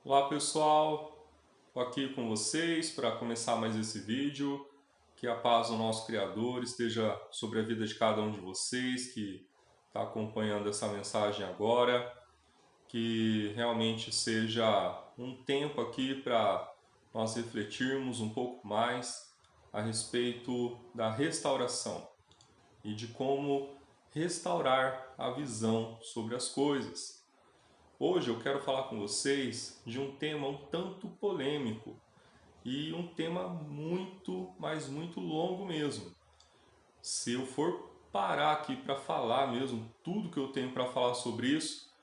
Olá pessoal, estou aqui com vocês para começar mais esse vídeo. Que a paz do nosso Criador esteja sobre a vida de cada um de vocês que está acompanhando essa mensagem agora. Que realmente seja um tempo aqui para nós refletirmos um pouco mais a respeito da restauração e de como restaurar a visão sobre as coisas. Hoje eu quero falar com vocês de um tema um tanto polêmico e um tema muito, mas muito longo mesmo. Se eu for parar aqui para falar mesmo tudo que eu tenho para falar sobre isso,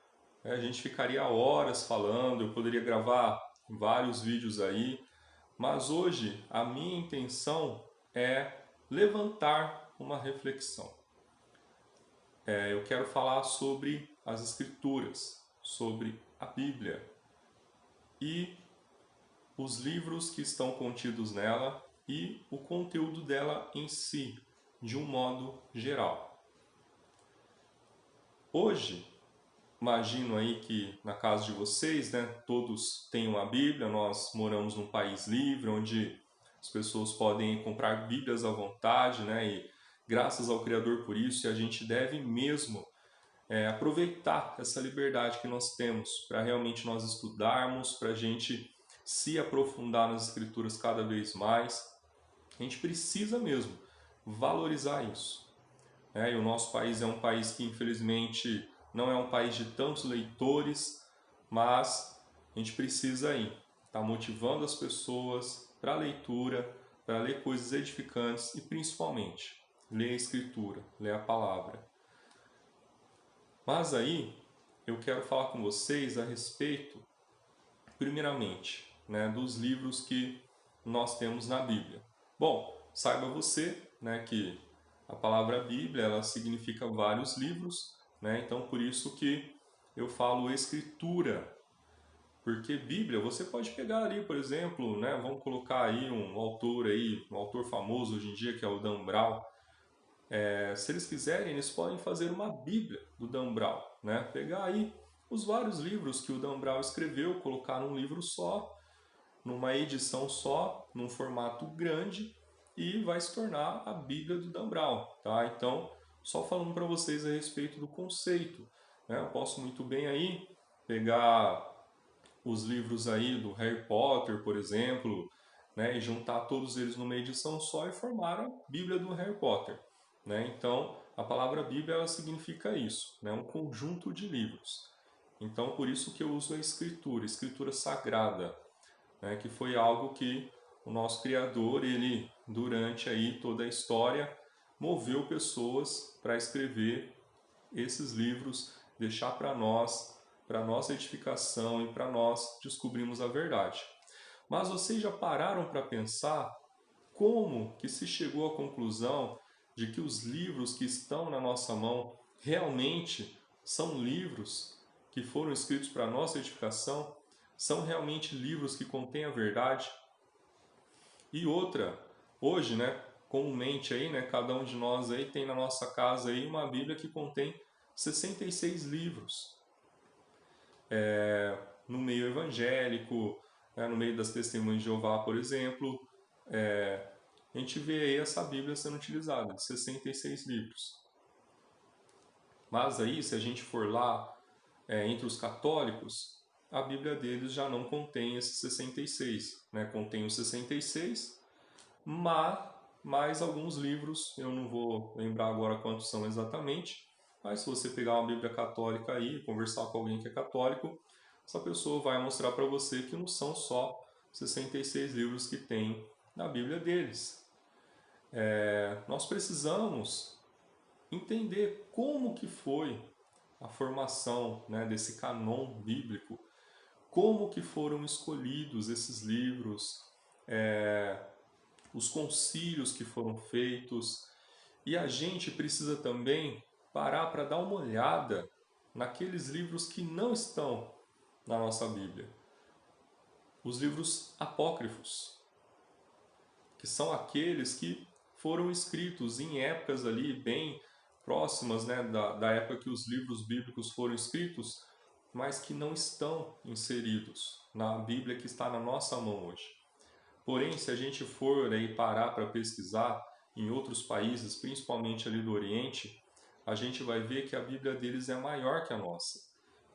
a gente ficaria horas falando, eu poderia gravar vários vídeos aí, mas hoje a minha intenção é levantar uma reflexão. Eu quero falar sobre as Escrituras, sobre a Bíblia e os livros que estão contidos nela e o conteúdo dela em si, de um modo geral. Hoje, imagino aí que na casa de vocês, né, todos têm uma Bíblia, nós moramos num país livre, onde as pessoas podem comprar Bíblias à vontade, né, e graças ao Criador por isso, e a gente deve mesmo aproveitar essa liberdade que nós temos para realmente nós estudarmos, para a gente se aprofundar nas escrituras cada vez mais. A gente precisa mesmo valorizar isso. E o nosso país é um país que infelizmente não é um país de tantos leitores, mas a gente precisa aí estar motivando as pessoas para a leitura, para ler coisas edificantes e principalmente ler a escritura, ler a palavra. Mas aí eu quero falar com vocês a respeito, primeiramente, né, dos livros que nós temos na Bíblia. Bom, saiba você, né, que a palavra Bíblia ela significa vários livros, né? Então por isso que eu falo escritura, porque Bíblia você pode pegar ali, por exemplo, né, vamos colocar aí um autor famoso hoje em dia que é o Dan Brown. Se eles quiserem, eles podem fazer uma Bíblia do Dan Brown, né? Pegar aí os vários livros que o Dan Brown escreveu, colocar num livro só, numa edição só, num formato grande e vai se tornar a Bíblia do Dan Brown, tá? Então, só falando para vocês a respeito do conceito, né? Eu posso muito bem aí pegar os livros aí do Harry Potter, por exemplo, né, e juntar todos eles numa edição só e formar a Bíblia do Harry Potter, né? Então, a palavra Bíblia ela significa isso, né, um conjunto de livros. Então, por isso que eu uso a escritura sagrada, né, que foi algo que o nosso Criador, ele durante aí toda a história, moveu pessoas para escrever esses livros, deixar para nossa edificação e para nós descobrirmos a verdade. Mas vocês já pararam para pensar como que se chegou à conclusão de que os livros que estão na nossa mão realmente são livros que foram escritos para nossa edificação? São realmente livros que contêm a verdade? E outra, hoje, né, comumente aí, né, cada um de nós aí tem na nossa casa aí uma Bíblia que contém 66 livros. No meio evangélico, né, no meio das testemunhas de Jeová, por exemplo, a gente vê aí essa Bíblia sendo utilizada, 66 livros. Mas aí, se a gente for lá entre os católicos, a Bíblia deles já não contém esses 66, né? Contém os 66, mas mais alguns livros, eu não vou lembrar agora quantos são exatamente, mas se você pegar uma Bíblia católica aí e conversar com alguém que é católico, essa pessoa vai mostrar para você que não são só 66 livros que tem na Bíblia deles. Nós precisamos entender como que foi a formação, né, desse canon bíblico, como que foram escolhidos esses livros, os concílios que foram feitos, e a gente precisa também parar para dar uma olhada naqueles livros que não estão na nossa Bíblia. Os livros apócrifos, que são aqueles que foram escritos em épocas ali bem próximas, né, da época que os livros bíblicos foram escritos, mas que não estão inseridos na Bíblia que está na nossa mão hoje. Porém, se a gente for aí parar para pesquisar em outros países, principalmente ali do Oriente, a gente vai ver que a Bíblia deles é maior que a nossa,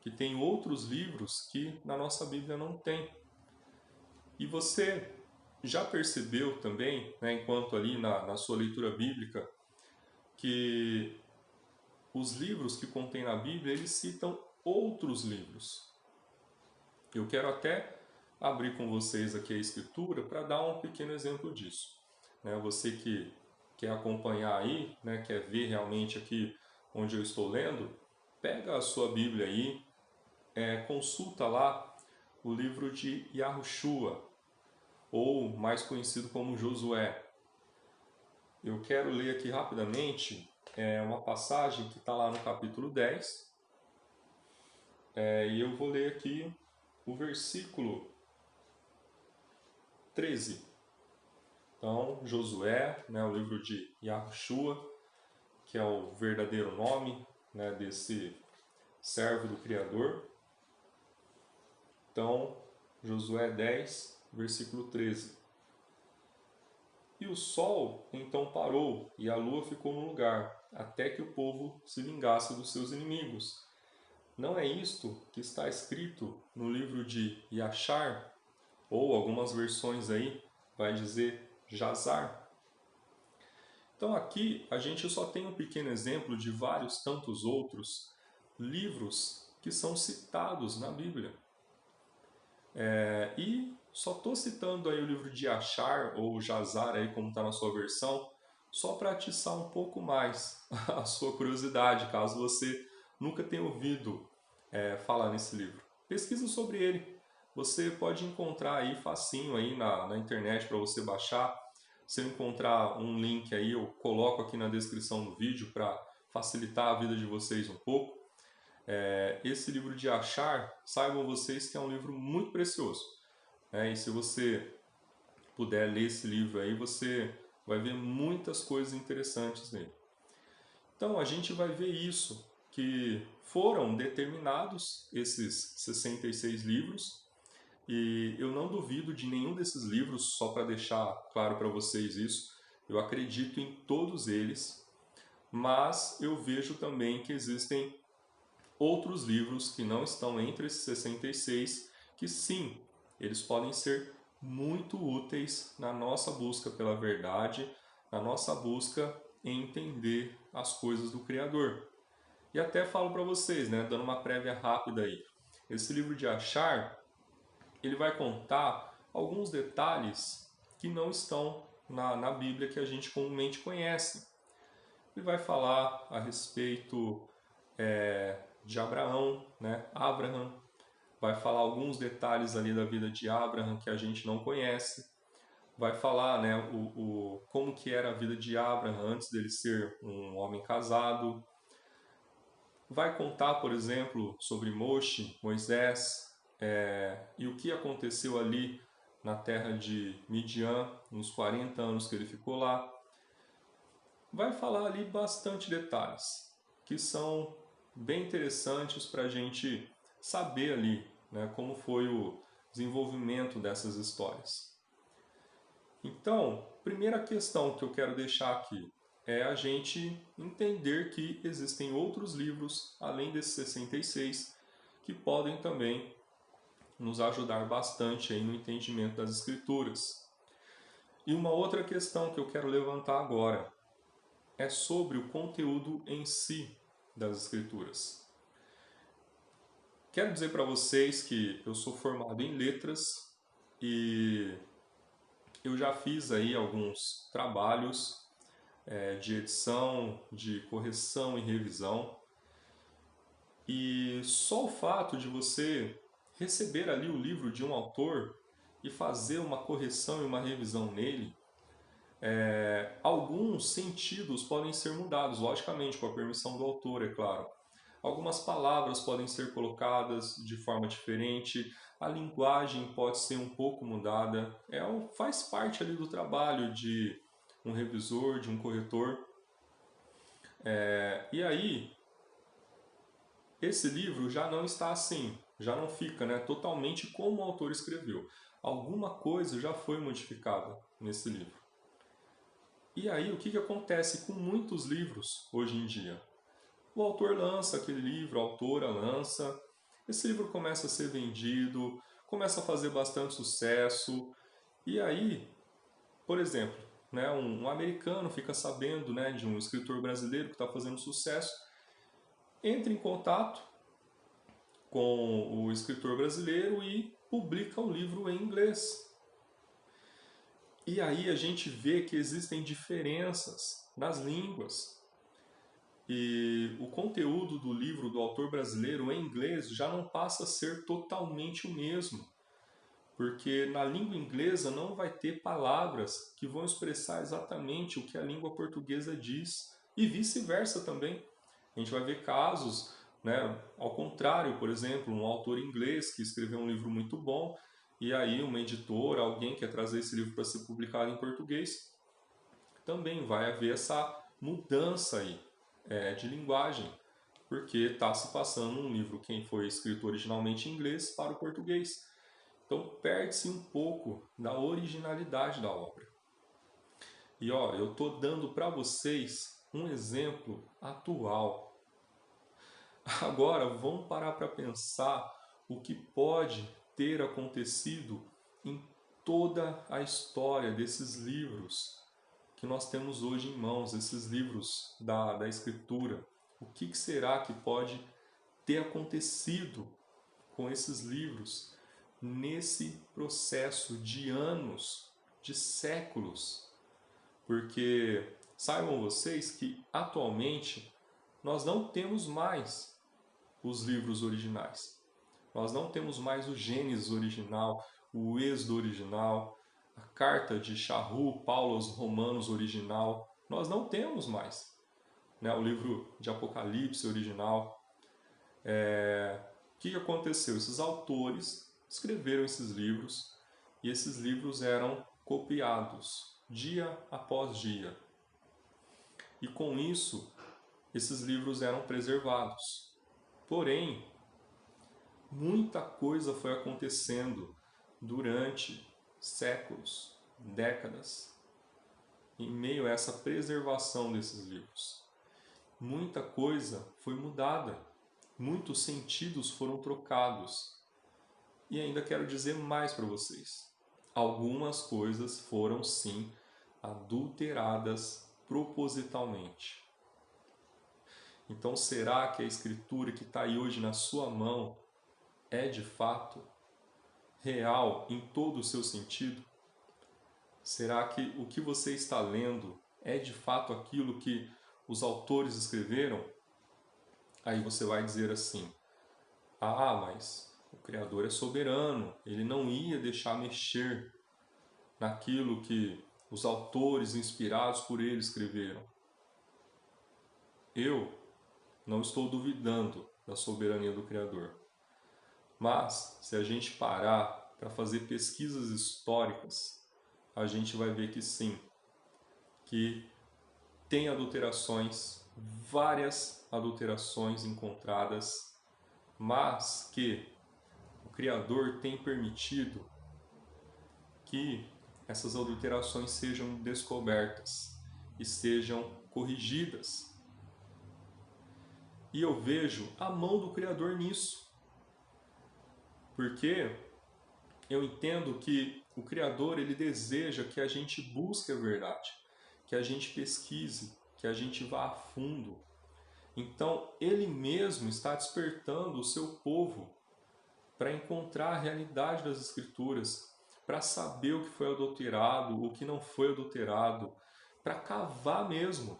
que tem outros livros que na nossa Bíblia não tem. E você já percebeu também, né, enquanto ali na sua leitura bíblica, que os livros que contém na Bíblia, eles citam outros livros. Eu quero até abrir com vocês aqui a Escritura para dar um pequeno exemplo disso. Você que quer acompanhar aí, quer ver realmente aqui onde eu estou lendo, pega a sua Bíblia aí, consulta lá o livro de Yahushua, ou mais conhecido como Josué. Eu quero ler aqui rapidamente uma passagem que está lá no capítulo 10, e eu vou ler aqui o versículo 13. Então, Josué, o livro de Yahushua, que é o verdadeiro nome desse servo do Criador. Então, Josué 10, versículo 13. E o sol então parou, e a lua ficou no lugar, até que o povo se vingasse dos seus inimigos. Não é isto que está escrito no livro de Yashar? Ou algumas versões aí vai dizer Jazar. Então aqui a gente só tem um pequeno exemplo de vários tantos outros livros que são citados na Bíblia. E só estou citando aí o livro de Yashar ou Jazar aí como está na sua versão, só para atiçar um pouco mais a sua curiosidade, caso você nunca tenha ouvido falar nesse livro. Pesquisa sobre ele. Você pode encontrar aí facinho aí na internet para você baixar. Se eu encontrar um link aí, eu coloco aqui na descrição do vídeo para facilitar a vida de vocês um pouco. Esse livro de Yashar, saibam vocês que é um livro muito precioso. E se você puder ler esse livro aí, você vai ver muitas coisas interessantes nele. Então a gente vai ver isso, que foram determinados esses 66 livros, e eu não duvido de nenhum desses livros, só para deixar claro para vocês isso, eu acredito em todos eles, mas eu vejo também que existem outros livros que não estão entre esses 66, que sim, eles podem ser muito úteis na nossa busca pela verdade, na nossa busca em entender as coisas do Criador. E até falo para vocês, dando uma prévia rápida aí, esse livro de Yashar, ele vai contar alguns detalhes que não estão na Bíblia que a gente comumente conhece. Ele vai falar a respeito de Abraão, Abraham, vai falar alguns detalhes ali da vida de Abraham que a gente não conhece, vai falar como que era a vida de Abraham antes dele ser um homem casado, vai contar, por exemplo, sobre Moisés, e o que aconteceu ali na terra de Midian, nos 40 anos que ele ficou lá. Vai falar ali bastante detalhes, que são bem interessantes para a gente saber ali como foi o desenvolvimento dessas histórias. Então, primeira questão que eu quero deixar aqui é a gente entender que existem outros livros, além desses 66, que podem também nos ajudar bastante aí no entendimento das Escrituras. E uma outra questão que eu quero levantar agora é sobre o conteúdo em si das Escrituras. Quero dizer para vocês que eu sou formado em letras e eu já fiz aí alguns trabalhos de edição, de correção e revisão. E só o fato de você receber ali o livro de um autor e fazer uma correção e uma revisão nele, alguns sentidos podem ser mudados, logicamente, com a permissão do autor, é claro. Algumas palavras podem ser colocadas de forma diferente, a linguagem pode ser um pouco mudada, faz parte ali do trabalho de um revisor, de um corretor. E aí, esse livro já não está assim, já não fica, né, totalmente como o autor escreveu. Alguma coisa já foi modificada nesse livro. E aí, o que acontece com muitos livros hoje em dia? O autor lança aquele livro, a autora lança, esse livro começa a ser vendido, começa a fazer bastante sucesso, e aí, por exemplo, né, um americano fica sabendo, né, de um escritor brasileiro que está fazendo sucesso, entra em contato com o escritor brasileiro e publica o livro em inglês. E aí a gente vê que existem diferenças nas línguas. E o conteúdo do livro do autor brasileiro em inglês já não passa a ser totalmente o mesmo, porque na língua inglesa não vai ter palavras que vão expressar exatamente o que a língua portuguesa diz, e vice-versa também. A gente vai ver casos, né, ao contrário, por exemplo, um autor inglês que escreveu um livro muito bom, e aí uma editora, alguém quer trazer esse livro para ser publicado em português, também vai haver essa mudança aí de linguagem, porque está se passando um livro que foi escrito originalmente em inglês para o português. Então perde-se um pouco da originalidade da obra. E ó, eu estou dando para vocês um exemplo atual. Agora vamos parar para pensar o que pode ter acontecido em toda a história desses livros que nós temos hoje em mãos, esses livros da Escritura. O que será que pode ter acontecido com esses livros nesse processo de anos, de séculos? Porque saibam vocês que atualmente nós não temos mais os livros originais. Nós não temos mais o Gênesis original, o Êxodo original, a carta de Shaul, Paulo aos Romanos original. Nós não temos mais, né? O livro de Apocalipse original. O que aconteceu? Esses autores escreveram esses livros e esses livros eram copiados dia após dia. E com isso, esses livros eram preservados. Porém, muita coisa foi acontecendo durante séculos, décadas, em meio a essa preservação desses livros. Muita coisa foi mudada, muitos sentidos foram trocados. E ainda quero dizer mais para vocês. Algumas coisas foram sim adulteradas propositalmente. Então, será que a escritura que está aí hoje na sua mão é de fato real em todo o seu sentido? Será que o que você está lendo é de fato aquilo que os autores escreveram? Aí você vai dizer assim: ah, mas o Criador é soberano, ele não ia deixar mexer naquilo que os autores inspirados por ele escreveram. Eu não estou duvidando da soberania do Criador. Mas, se a gente parar para fazer pesquisas históricas, a gente vai ver que sim, que tem adulterações, várias adulterações encontradas, mas que o Criador tem permitido que essas adulterações sejam descobertas e sejam corrigidas. E eu vejo a mão do Criador nisso. Porque eu entendo que o Criador ele deseja que a gente busque a verdade, que a gente pesquise, que a gente vá a fundo. Então, ele mesmo está despertando o seu povo para encontrar a realidade das Escrituras, para saber o que foi adulterado, o que não foi adulterado, para cavar mesmo.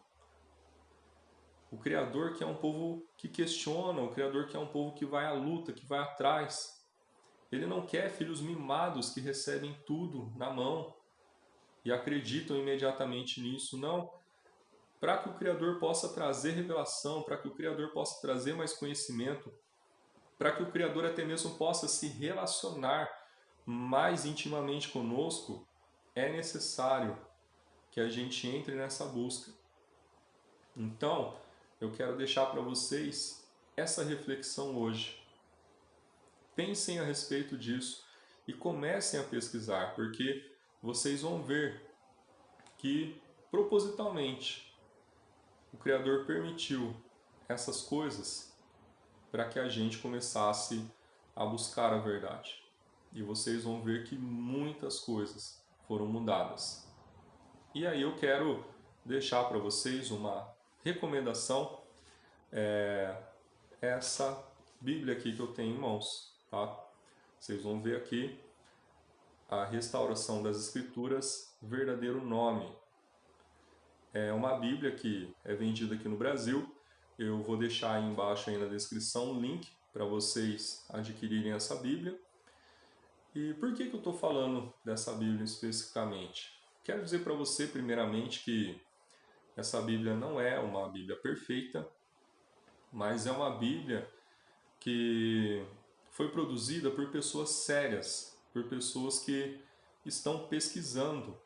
O Criador que é um povo que questiona, o Criador que é um povo que vai à luta, que vai atrás. Ele não quer filhos mimados que recebem tudo na mão e acreditam imediatamente nisso, não. Para que o Criador possa trazer revelação, para que o Criador possa trazer mais conhecimento, para que o Criador até mesmo possa se relacionar mais intimamente conosco, é necessário que a gente entre nessa busca. Então, eu quero deixar para vocês essa reflexão hoje. Pensem a respeito disso e comecem a pesquisar, porque vocês vão ver que propositalmente o Criador permitiu essas coisas para que a gente começasse a buscar a verdade. E vocês vão ver que muitas coisas foram mudadas. E aí eu quero deixar para vocês uma recomendação, essa Bíblia aqui que eu tenho em mãos, tá? Vocês vão ver aqui a Restauração das Escrituras, verdadeiro nome. É uma Bíblia que é vendida aqui no Brasil. Eu vou deixar aí embaixo aí na descrição um link para vocês adquirirem essa Bíblia. E por que eu estou falando dessa Bíblia especificamente? Quero dizer para você, primeiramente, que essa Bíblia não é uma Bíblia perfeita, mas é uma Bíblia que foi produzida por pessoas sérias, por pessoas que estão pesquisando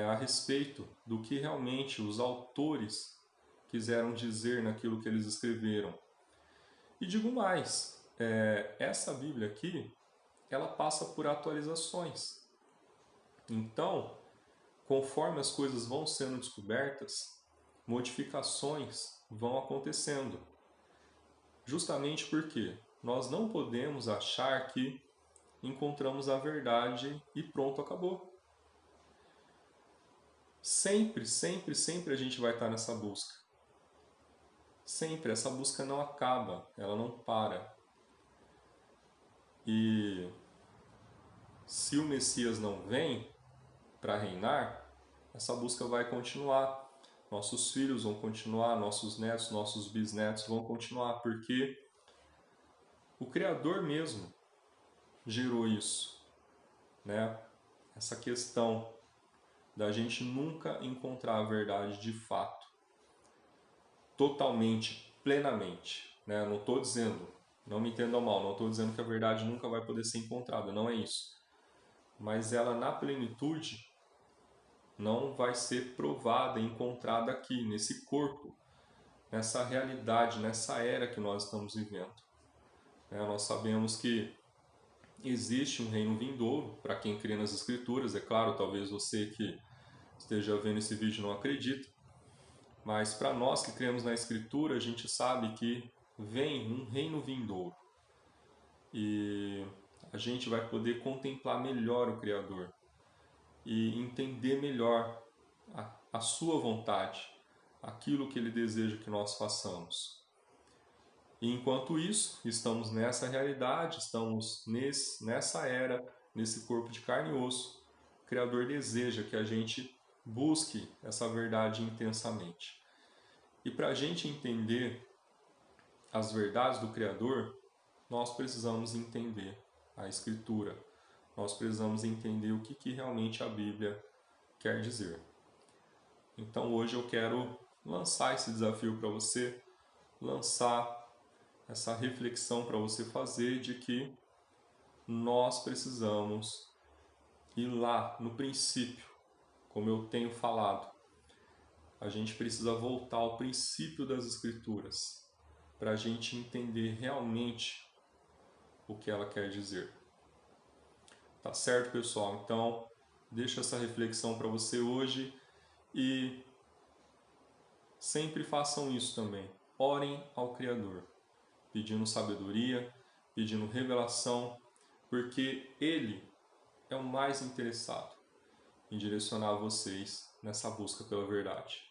a respeito do que realmente os autores quiseram dizer naquilo que eles escreveram. E digo mais, essa Bíblia aqui, ela passa por atualizações. Então, conforme as coisas vão sendo descobertas, modificações vão acontecendo. Justamente porque nós não podemos achar que encontramos a verdade e pronto, acabou. Sempre, sempre, sempre a gente vai estar nessa busca. Sempre, essa busca não acaba, ela não para. E se o Messias não vem para reinar, essa busca vai continuar. Nossos filhos vão continuar, nossos netos, nossos bisnetos vão continuar, porque o Criador mesmo gerou isso, né? Essa questão da gente nunca encontrar a verdade de fato, totalmente, plenamente, né? Não estou dizendo, não me entendam mal, não estou dizendo que a verdade nunca vai poder ser encontrada, não é isso. Mas ela na plenitude não vai ser provada, encontrada aqui, nesse corpo, nessa realidade, nessa era que nós estamos vivendo. Nós sabemos que existe um reino vindouro, para quem crê nas Escrituras, é claro, talvez você que esteja vendo esse vídeo não acredita, mas para nós que cremos na Escritura, a gente sabe que vem um reino vindouro. E a gente vai poder contemplar melhor o Criador e entender melhor a sua vontade, aquilo que Ele deseja que nós façamos. E enquanto isso, estamos nessa realidade, estamos nessa era, nesse corpo de carne e osso. O Criador deseja que a gente busque essa verdade intensamente. E para a gente entender as verdades do Criador, nós precisamos entender a Escritura. Nós precisamos entender o que realmente a Bíblia quer dizer. Então hoje eu quero lançar esse desafio para você, lançar essa reflexão para você fazer de que nós precisamos ir lá no princípio, como eu tenho falado. A gente precisa voltar ao princípio das Escrituras para a gente entender realmente o que ela quer dizer. Tá certo, pessoal? Então, deixo essa reflexão para você hoje e sempre façam isso também. Orem ao Criador, pedindo sabedoria, pedindo revelação, porque Ele é o mais interessado em direcionar vocês nessa busca pela verdade.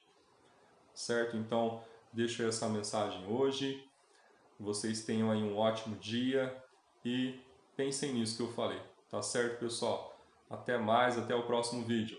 Certo? Então, deixo essa mensagem hoje. Vocês tenham aí um ótimo dia e pensem nisso que eu falei. Tá certo, pessoal? Até mais, até o próximo vídeo.